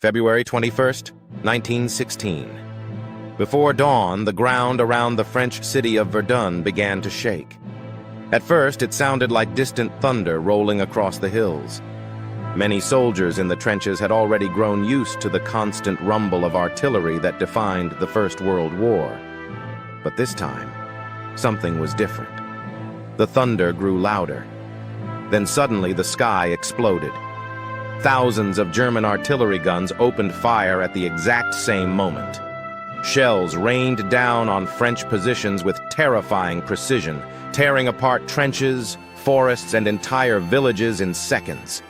February 21st, 1916. Before dawn, the ground around the French city of Verdun began to shake. At first, it sounded like distant thunder rolling across the hills. Many soldiers in the trenches had already grown used to the constant rumble of artillery that defined the First World War. But this time, something was different. The thunder grew louder. Then suddenly the sky exploded. Thousands of German artillery guns opened fire at the exact same moment. Shells rained down on French positions with terrifying precision, tearing apart trenches, forests, and entire villages in seconds.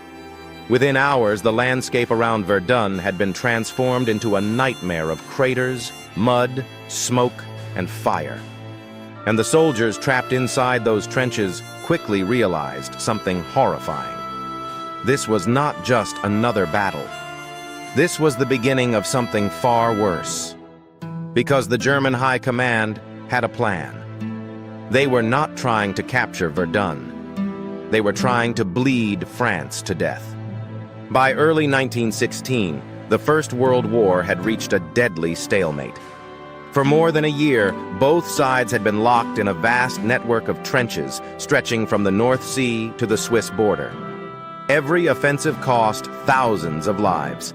Within hours, the landscape around Verdun had been transformed into a nightmare of craters, mud, smoke, and fire. And the soldiers trapped inside those trenches quickly realized something horrifying. This was not just another battle. This was the beginning of something far worse. Because the German High Command had a plan. They were not trying to capture Verdun. They were trying to bleed France to death. By early 1916, the First World War had reached a deadly stalemate. For more than a year, both sides had been locked in a vast network of trenches stretching from the North Sea to the Swiss border. Every offensive cost thousands of lives.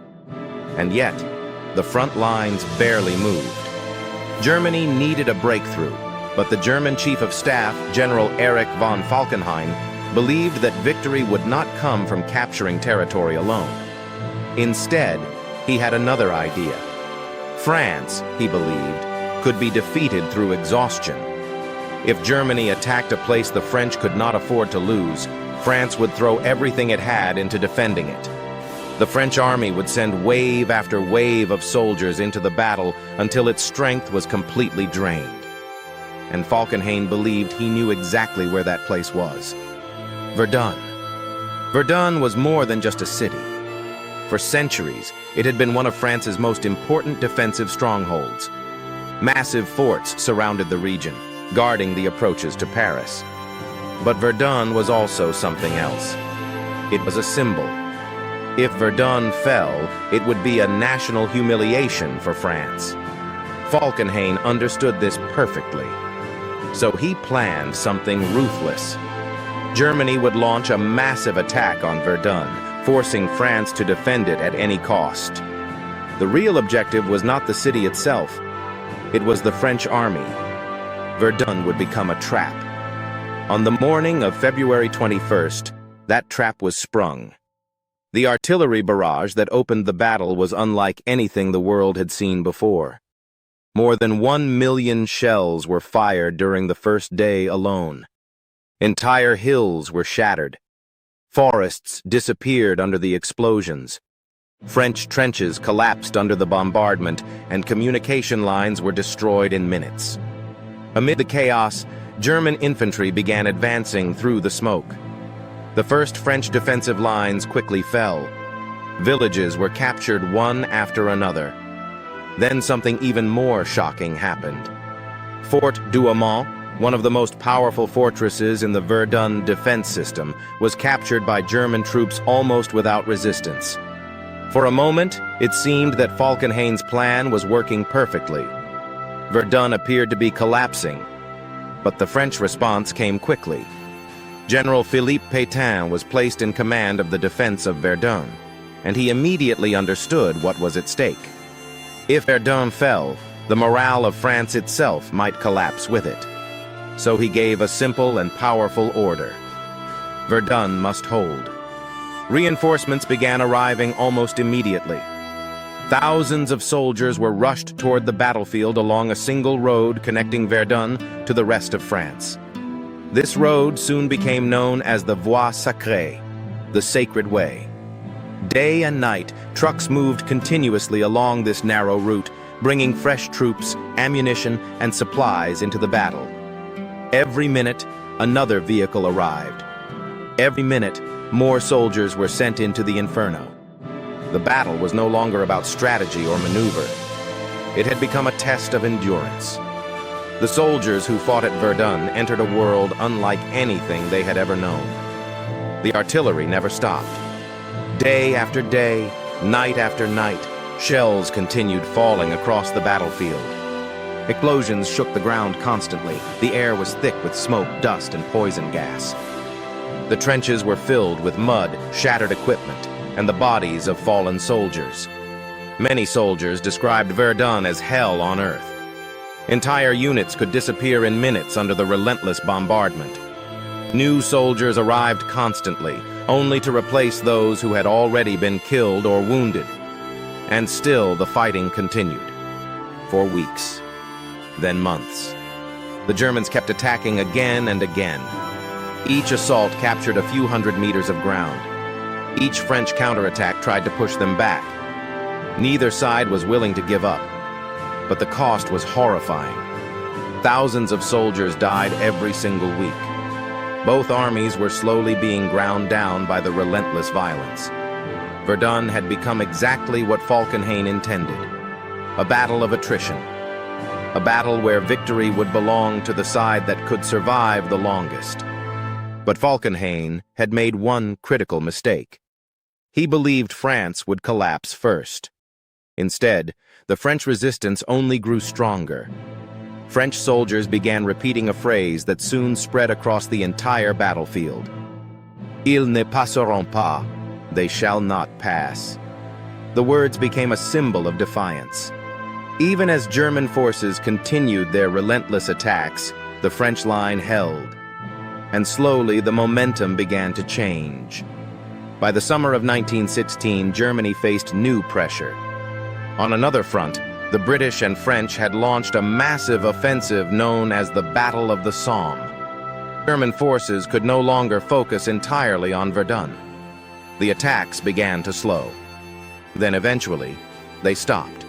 And yet, the front lines barely moved. Germany needed a breakthrough, but the German Chief of Staff, General Erich von Falkenhayn, believed that victory would not come from capturing territory alone. Instead, he had another idea. France, he believed, could be defeated through exhaustion. If Germany attacked a place the French could not afford to lose, France would throw everything it had into defending it. The French army would send wave after wave of soldiers into the battle until its strength was completely drained. And Falkenhayn believed he knew exactly where that place was. Verdun. Verdun was more than just a city. For centuries, it had been one of France's most important defensive strongholds. Massive forts surrounded the region, guarding the approaches to Paris. But Verdun was also something else. It was a symbol. If Verdun fell, it would be a national humiliation for France. Falkenhayn understood this perfectly. So he planned something ruthless. Germany would launch a massive attack on Verdun, forcing France to defend it at any cost. The real objective was not the city itself. It was the French army. Verdun would become a trap. On the morning of February 21st, that trap was sprung. The artillery barrage that opened the battle was unlike anything the world had seen before. More than 1 million shells were fired during the first day alone. Entire hills were shattered. Forests disappeared under the explosions. French trenches collapsed under the bombardment, and communication lines were destroyed in minutes. Amid the chaos, German infantry began advancing through the smoke. The first French defensive lines quickly fell. Villages were captured one after another. Then something even more shocking happened. Fort Douaumont, one of the most powerful fortresses in the Verdun defense system, was captured by German troops almost without resistance. For a moment, it seemed that Falkenhayn's plan was working perfectly. Verdun appeared to be collapsing, but the French response came quickly. General Philippe Pétain was placed in command of the defense of Verdun, and he immediately understood what was at stake. If Verdun fell, the morale of France itself might collapse with it. So he gave a simple and powerful order. Verdun must hold. Reinforcements began arriving almost immediately. Thousands of soldiers were rushed toward the battlefield along a single road connecting Verdun to the rest of France. This road soon became known as the Voie Sacrée, the Sacred Way. Day and night, trucks moved continuously along this narrow route, bringing fresh troops, ammunition, and supplies into the battle. Every minute, another vehicle arrived. Every minute, more soldiers were sent into the inferno. The battle was no longer about strategy or maneuver. It had become a test of endurance. The soldiers who fought at Verdun entered a world unlike anything they had ever known. The artillery never stopped. Day after day, Night after night, shells continued falling across the battlefield. Explosions shook the ground constantly. The air was thick with smoke, dust, and poison gas. The trenches were filled with mud, shattered equipment, and the bodies of fallen soldiers. Many soldiers described Verdun as hell on earth. Entire units could disappear in minutes under the relentless bombardment. New soldiers arrived constantly, only to replace those who had already been killed or wounded. And still the fighting continued. For weeks, then months. The Germans kept attacking again and again. Each assault captured a few hundred meters of ground. Each French counterattack tried to push them back. Neither side was willing to give up, but the cost was horrifying. Thousands of soldiers died every single week. Both armies were slowly being ground down by the relentless violence. Verdun had become exactly what Falkenhayn intended: a battle of attrition. A battle where victory would belong to the side that could survive the longest. But Falkenhayn had made one critical mistake. He believed France would collapse first. Instead, the French resistance only grew stronger. French soldiers began repeating a phrase that soon spread across the entire battlefield. Ils ne passeront pas. They shall not pass. The words became a symbol of defiance. Even as German forces continued their relentless attacks, the French line held. And slowly the momentum began to change. By the summer of 1916, Germany faced new pressure. On another front, the British and French had launched a massive offensive known as the Battle of the Somme. German forces could no longer focus entirely on Verdun. The attacks began to slow. Then eventually, they stopped.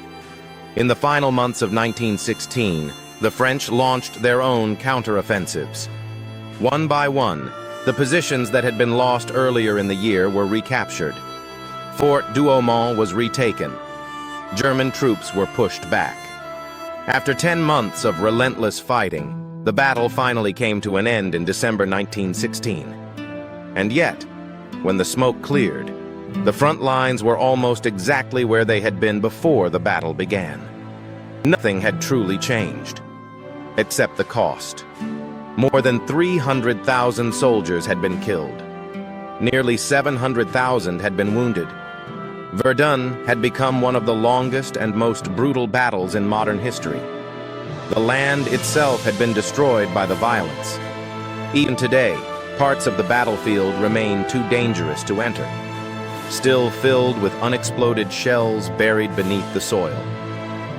In the final months of 1916, the French launched their own counteroffensives. One by one, the positions that had been lost earlier in the year were recaptured. Fort Douaumont was retaken. German troops were pushed back. After 10 months of relentless fighting, the battle finally came to an end in December 1916. And yet, when the smoke cleared, the front lines were almost exactly where they had been before the battle began. Nothing had truly changed, except the cost. More than 300,000 soldiers had been killed. Nearly 700,000 had been wounded. Verdun had become one of the longest and most brutal battles in modern history. The land itself had been destroyed by the violence. Even today, parts of the battlefield remain too dangerous to enter, still filled with unexploded shells buried beneath the soil.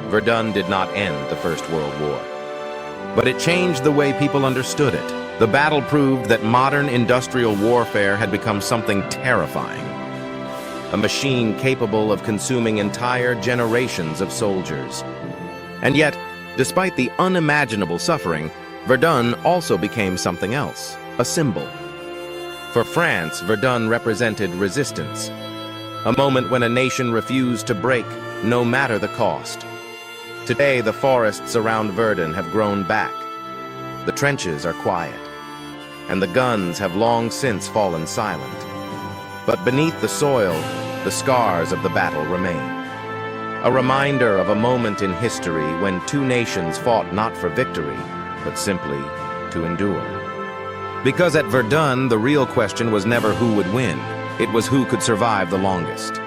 Verdun did not end the First World War, but it changed the way people understood it. The battle proved that modern industrial warfare had become something terrifying. A machine capable of consuming entire generations of soldiers. And yet, despite the unimaginable suffering, Verdun also became something else, a symbol. For France, Verdun represented resistance, a moment when a nation refused to break, no matter the cost. Today, the forests around Verdun have grown back. The trenches are quiet, and the guns have long since fallen silent. But beneath the soil, the scars of the battle remain. A reminder of a moment in history when two nations fought not for victory, but simply to endure. Because at Verdun, the real question was never who would win. It was who could survive the longest.